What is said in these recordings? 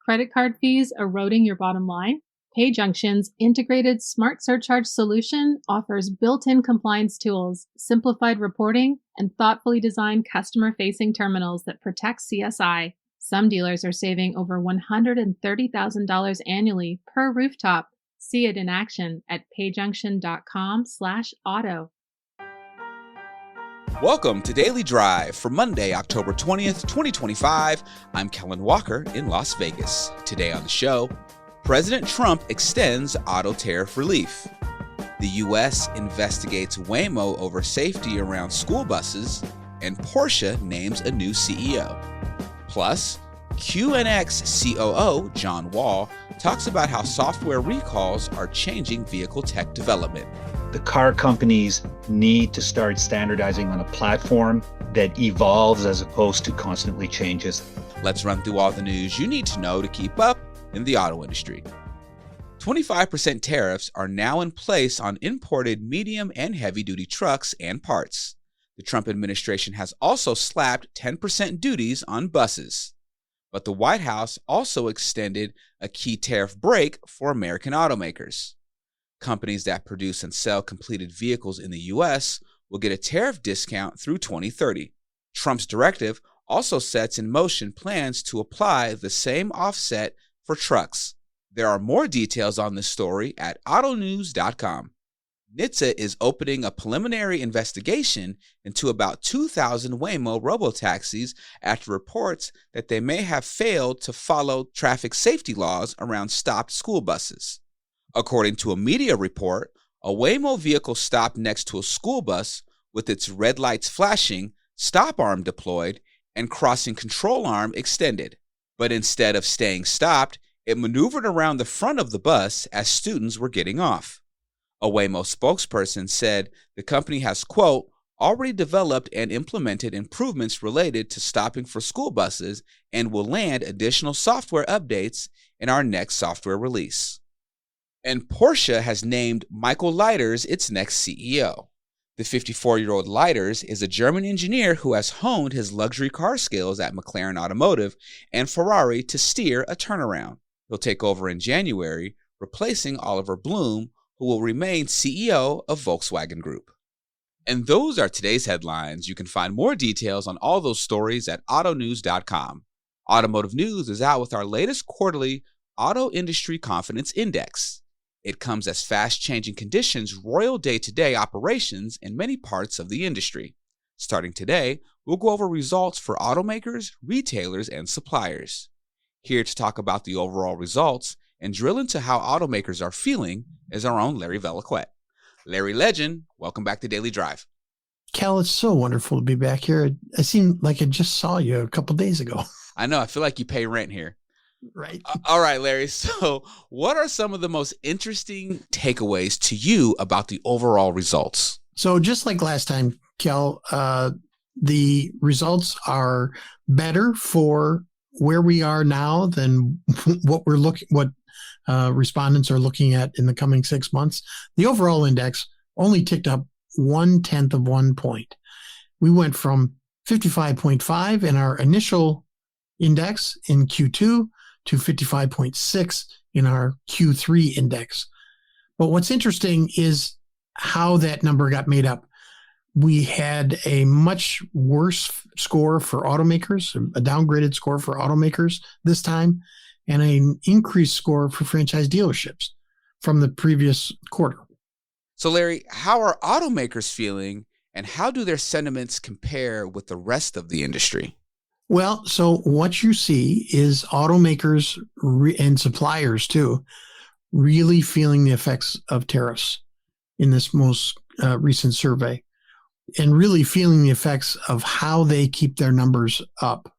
Credit card fees eroding your bottom line? PayJunction's integrated smart surcharge solution offers built-in compliance tools, simplified reporting, and thoughtfully designed customer-facing terminals that protect CSI. Some dealers are saving over $130,000 annually per rooftop. See it in action at payjunction.com/auto. Welcome to Daily Drive for Monday, October 20th, 2025. I'm Kellen Walker in Las Vegas. Today on the show, President Trump extends auto tariff relief. The U.S. investigates Waymo over safety around school buses, and Porsche names a new CEO. Plus, QNX COO John Wall talks about how software recalls are changing vehicle tech development. The car companies need to start standardizing on a platform that evolves as opposed to constantly changes. Let's run through all the news you need to know to keep up in the auto industry. 25% tariffs are now in place on imported medium and heavy-duty trucks and parts. The Trump administration has also slapped 10% duties on buses. But the White House also extended a key tariff break for American automakers. Companies that produce and sell completed vehicles in the U.S. will get a tariff discount through 2030. Trump's directive also sets in motion plans to apply the same offset for trucks. There are more details on this story at autonews.com. NHTSA is opening a preliminary investigation into about 2,000 Waymo robotaxis after reports that they may have failed to follow traffic safety laws around stopped school buses. According to a media report, a Waymo vehicle stopped next to a school bus with its red lights flashing, stop arm deployed, and crossing control arm extended. But instead of staying stopped, it maneuvered around the front of the bus as students were getting off. A Waymo spokesperson said the company has, quote, already developed and implemented improvements related to stopping for school buses and will land additional software updates in our next software release. And Porsche has named Michael Leiters its next CEO. The 54-year-old Leiters is a German engineer who has honed his luxury car skills at McLaren Automotive and Ferrari to steer a turnaround. He'll take over in January, replacing Oliver Blume, who will remain CEO of Volkswagen Group. And those are today's headlines. You can find more details on all those stories at autonews.com. Automotive News is out with our latest quarterly Auto Industry Confidence Index. It comes as fast-changing conditions roil day-to-day operations in many parts of the industry. Starting today, we'll go over results for automakers, retailers, and suppliers. Here to talk about the overall results and drill into how automakers are feeling is our own Larry Velaquette. Larry Legend, welcome back to Daily Drive. Cal, it's so wonderful to be back here. I seem like I just saw you a couple days ago. I know. I feel like you pay rent here. Right. All right, Larry. So what are some of the most interesting takeaways to you about the overall results? So just like last time, Cal, the results are better for where we are now than what respondents are looking at in the coming 6 months. The overall index only ticked up 0.1 of 1 point. We went from 55.5 in our initial index in Q2 to 55.6 in our Q3 index. But what's interesting is how that number got made up. We had a much worse score for automakers, a downgraded score for automakers this time, and an increased score for franchise dealerships from the previous quarter. So Larry, how are automakers feeling and how do their sentiments compare with the rest of the industry? Well, so what you see is automakers and suppliers too, really feeling the effects of tariffs in this most recent survey, and really feeling the effects of how they keep their numbers up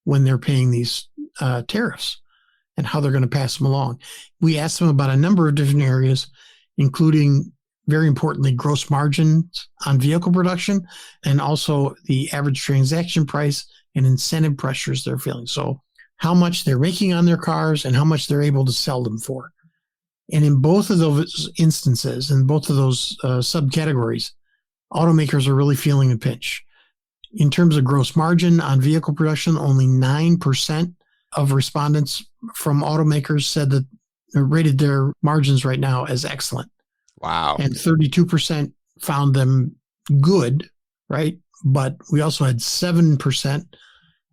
when they're paying these tariffs and how they're going to pass them along. We asked them about a number of different areas, including, very importantly, gross margins on vehicle production and also the average transaction price and incentive pressures they're feeling. So how much they're making on their cars and how much they're able to sell them for. And in both of those instances, in both of those subcategories, automakers are really feeling the pinch. In terms of gross margin on vehicle production, only 9% of respondents from automakers said that rated their margins right now as excellent. Wow. And 32% found them good, right? But we also had 7%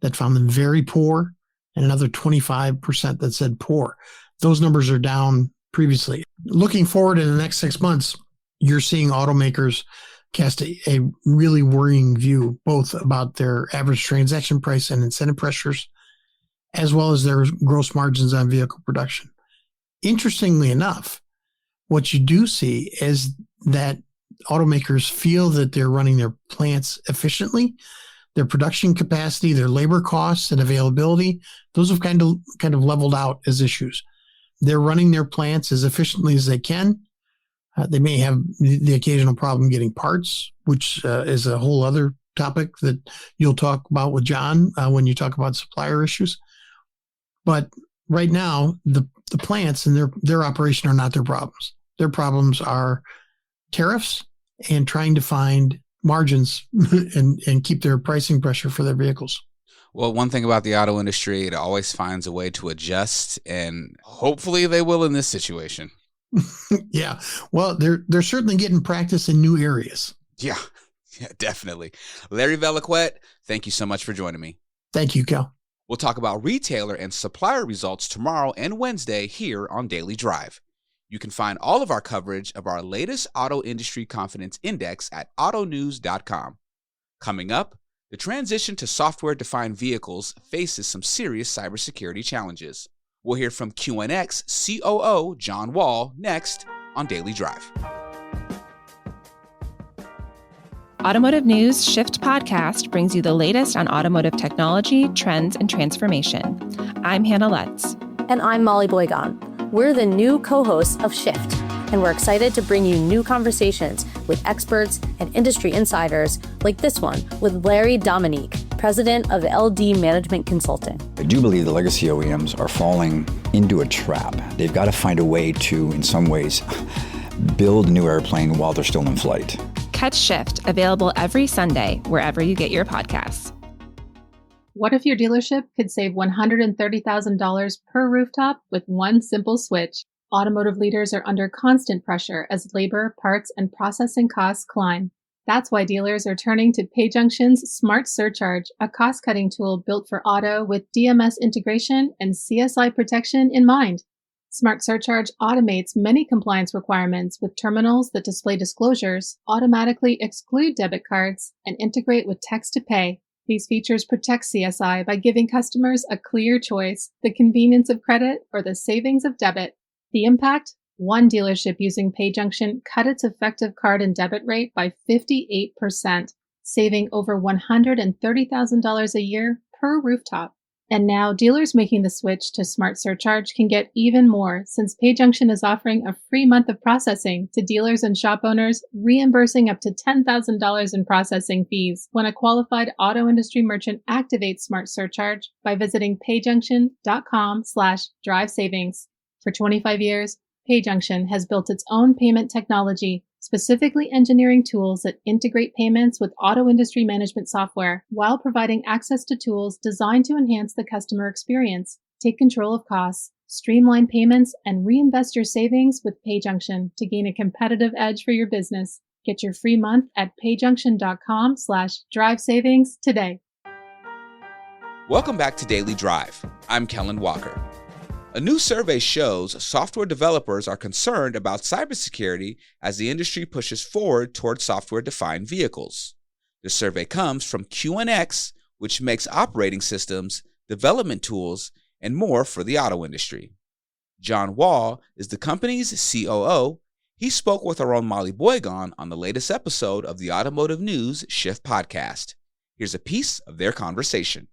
that found them very poor and another 25% that said poor. Those numbers are down previously. Looking forward in the next 6 months, you're seeing automakers cast a really worrying view, both about their average transaction price and incentive pressures, as well as their gross margins on vehicle production. Interestingly enough, what you do see is that automakers feel that they're running their plants efficiently. Their production capacity, their labor costs and availability, those have kind of leveled out as issues. They're running their plants as efficiently as they can. They may have the occasional problem getting parts, which is a whole other topic that you'll talk about with John when you talk about supplier issues. But right now, the plants and their operation are not their problems. Their problems are tariffs and trying to find margins and keep their pricing pressure for their vehicles. Well, one thing about the auto industry, it always finds a way to adjust, and hopefully they will in this situation. Yeah. Well, they're certainly getting practice in new areas. Yeah, definitely. Larry Velaquette, thank you so much for joining me. Thank you, Cal. We'll talk about retailer and supplier results tomorrow and Wednesday here on Daily Drive. You can find all of our coverage of our latest Auto Industry Confidence Index at autonews.com. Coming up, the transition to software-defined vehicles faces some serious cybersecurity challenges. We'll hear from QNX COO John Wall next on Daily Drive. Automotive News Shift podcast brings you the latest on automotive technology, trends, and transformation. I'm Hannah Lutz. And I'm Molly Boygon. We're the new co-hosts of Shift, and we're excited to bring you new conversations with experts and industry insiders like this one with Larry Dominique, president of LD Management Consulting. I do believe the legacy OEMs are falling into a trap. They've got to find a way to, in some ways, build a new airplane while they're still in flight. Catch Shift, available every Sunday, wherever you get your podcasts. What if your dealership could save $130,000 per rooftop with one simple switch? Automotive leaders are under constant pressure as labor, parts, and processing costs climb. That's why dealers are turning to PayJunction's Smart Surcharge, a cost-cutting tool built for auto with DMS integration and CSI protection in mind. Smart Surcharge automates many compliance requirements with terminals that display disclosures, automatically exclude debit cards, and integrate with text-to-pay. These features protect CSI by giving customers a clear choice, the convenience of credit or the savings of debit. The impact? One dealership using PayJunction cut its effective card and debit rate by 58%, saving over $130,000 a year per rooftop. And now dealers making the switch to Smart Surcharge can get even more, since PayJunction is offering a free month of processing to dealers and shop owners, reimbursing up to $10,000 in processing fees when a qualified auto industry merchant activates Smart Surcharge by visiting payjunction.com/drive savings. For 25 years, PayJunction has built its own payment technology, specifically engineering tools that integrate payments with auto industry management software while providing access to tools designed to enhance the customer experience. Take control of costs, streamline payments, and reinvest your savings with PayJunction to gain a competitive edge for your business. Get your free month at payjunction.com/drive savings today. Welcome back to Daily Drive. I'm Kellen Walker. A new survey shows software developers are concerned about cybersecurity as the industry pushes forward towards software-defined vehicles. The survey comes from QNX, which makes operating systems, development tools, and more for the auto industry. John Wall is the company's COO. He spoke with our own Molly Boygon on the latest episode of the Automotive News Shift podcast. Here's a piece of their conversation.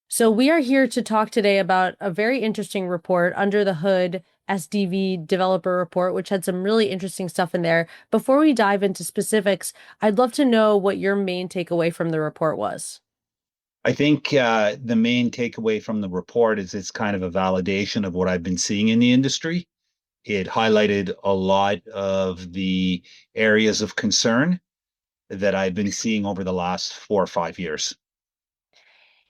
So we are here to talk today about a very interesting report, Under the Hood SDV Developer Report, which had some really interesting stuff in there. Before we dive into specifics, I'd love to know what your main takeaway from the report was. I think the main takeaway from the report is it's kind of a validation of what I've been seeing in the industry. It highlighted a lot of the areas of concern that I've been seeing over the last 4 or 5 years.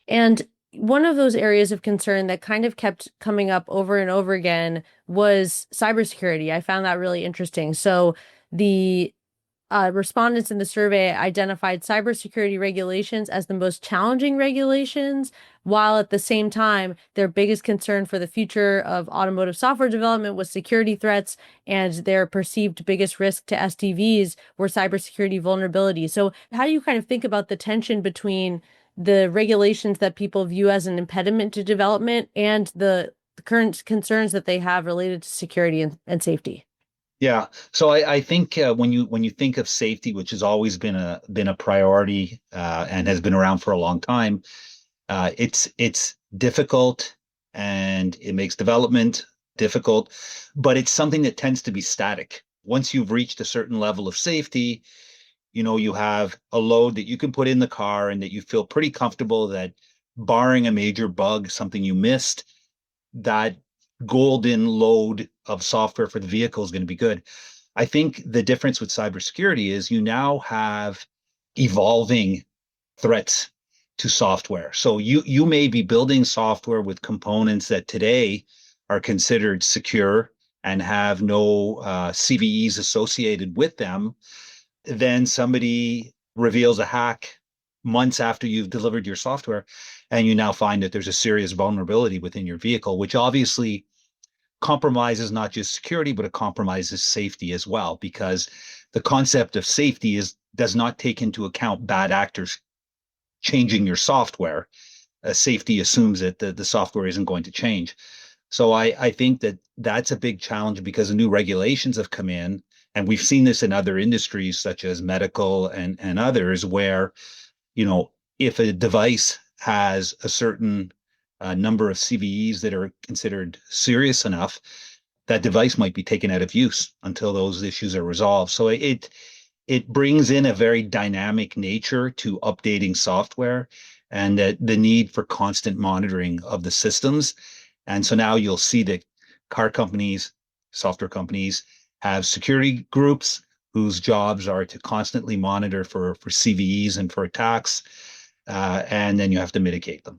And one of those areas of concern that kind of kept coming up over and over again was cybersecurity. I found that really interesting. So the respondents in the survey identified cybersecurity regulations as the most challenging regulations, while at the same time, their biggest concern for the future of automotive software development was security threats, and their perceived biggest risk to SDVs were cybersecurity vulnerabilities. So how do you kind of think about the tension between the regulations that people view as an impediment to development and the current concerns that they have related to security and safety? Yeah. So I think when you think of safety, which has always been a priority and has been around for a long time, it's difficult and it makes development difficult, but it's something that tends to be static. Once you've reached a certain level of safety, you have a load that you can put in the car and that you feel pretty comfortable that barring a major bug, something you missed, that golden load of software for the vehicle is going to be good. I think the difference with cybersecurity is you now have evolving threats to software. So you may be building software with components that today are considered secure and have no CVEs associated with them. Then somebody reveals a hack months after you've delivered your software, and you now find that there's a serious vulnerability within your vehicle, which obviously compromises not just security, but it compromises safety as well, because the concept of safety does not take into account bad actors changing your software. Safety assumes that the software isn't going to change. So I think that that's a big challenge because the new regulations have come in, and we've seen this in other industries such as medical and others, where if a device has a certain number of CVEs that are considered serious enough, that device might be taken out of use until those issues are resolved. So it brings in a very dynamic nature to updating software and the need for constant monitoring of the systems. And so now you'll see that car companies, software companies have security groups whose jobs are to constantly monitor for CVEs and for attacks, and then you have to mitigate them.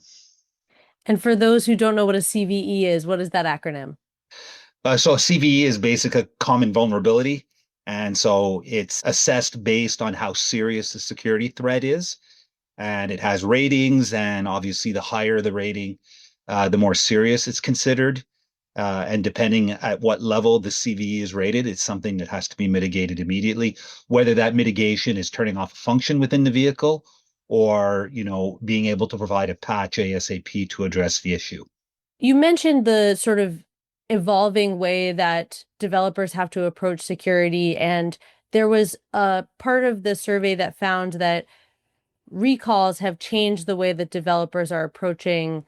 And for those who don't know what a CVE is, what is that acronym? So a CVE is basically a common vulnerability. And so it's assessed based on how serious the security threat is. And it has ratings. And obviously, the higher the rating, the more serious it's considered. And depending at what level the CVE is rated, it's something that has to be mitigated immediately, whether that mitigation is turning off a function within the vehicle or, being able to provide a patch ASAP to address the issue. You mentioned the sort of evolving way that developers have to approach security, and there was a part of the survey that found that recalls have changed the way that developers are approaching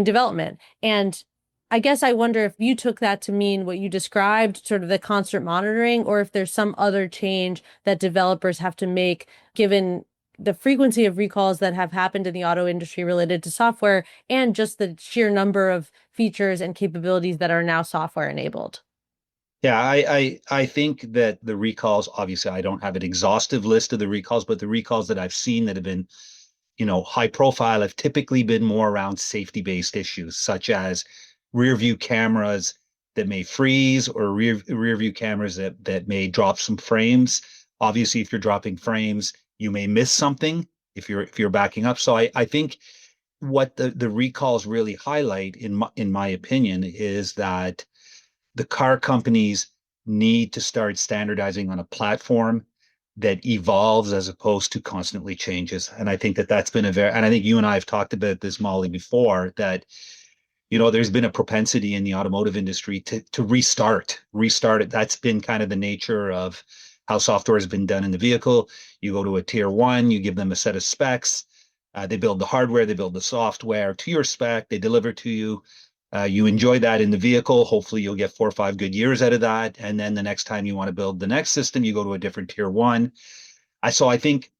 development. And I guess I wonder if you took that to mean what you described, sort of the constant monitoring, or if there's some other change that developers have to make given the frequency of recalls that have happened in the auto industry related to software and just the sheer number of features and capabilities that are now software enabled. Yeah, I think that the recalls, obviously, I don't have an exhaustive list of the recalls, but the recalls that I've seen that have been, high profile have typically been more around safety-based issues, such as rear view cameras that may freeze or rear view cameras that may drop some frames. Obviously, if you're dropping frames, you may miss something if you're backing up. So I think what the recalls really highlight, in my opinion, is that the car companies need to start standardizing on a platform that evolves as opposed to constantly changes. And I think that's been and I think you and I have talked about this, Molly, before, that there's been a propensity in the automotive industry to restart it. That's been kind of the nature of how software has been done in the vehicle. You go to a tier one, you give them a set of specs. They build the hardware, they build the software to your spec, they deliver to you. You enjoy that in the vehicle. Hopefully you'll get 4 or 5 good years out of that. And then the next time you want to build the next system, you go to a different tier one. So I think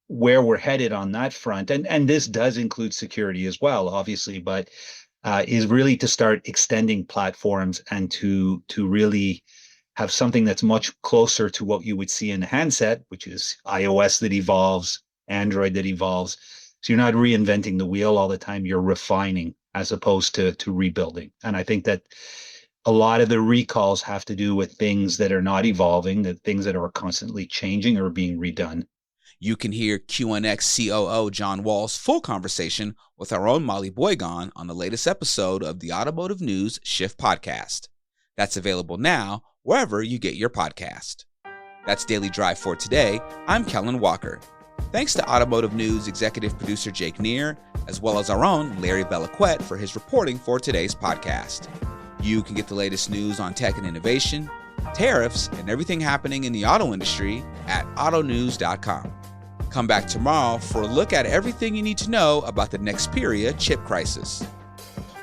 where we're headed on that front, and this does include security as well, obviously, but is really to start extending platforms and to really have something that's much closer to what you would see in the handset, which is iOS that evolves, Android that evolves, So you're not reinventing the wheel all the time, you're refining as opposed to rebuilding. And I think that a lot of the recalls have to do with things that are not evolving, the things that are constantly changing or being redone. You can hear QNX COO John Wall's full conversation with our own Molly Boygon on the latest episode of the Automotive News Shift podcast. That's available now wherever you get your podcast. That's Daily Drive for today. I'm Kellen Walker. Thanks to Automotive News executive producer Jake Neer, as well as our own Larry Bellaquette for his reporting for today's podcast. You can get the latest news on tech and innovation, tariffs, and everything happening in the auto industry at autonews.com. Come back tomorrow for a look at everything you need to know about the Nexperia chip crisis.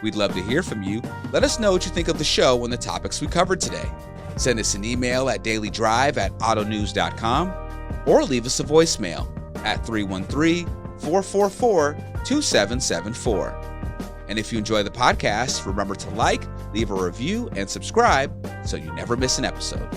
We'd love to hear from you. Let us know what you think of the show and the topics we covered today. Send us an email at dailydrive@autonews.com or leave us a voicemail at 313-444-2774. And if you enjoy the podcast, remember to like, leave a review, and subscribe so you never miss an episode.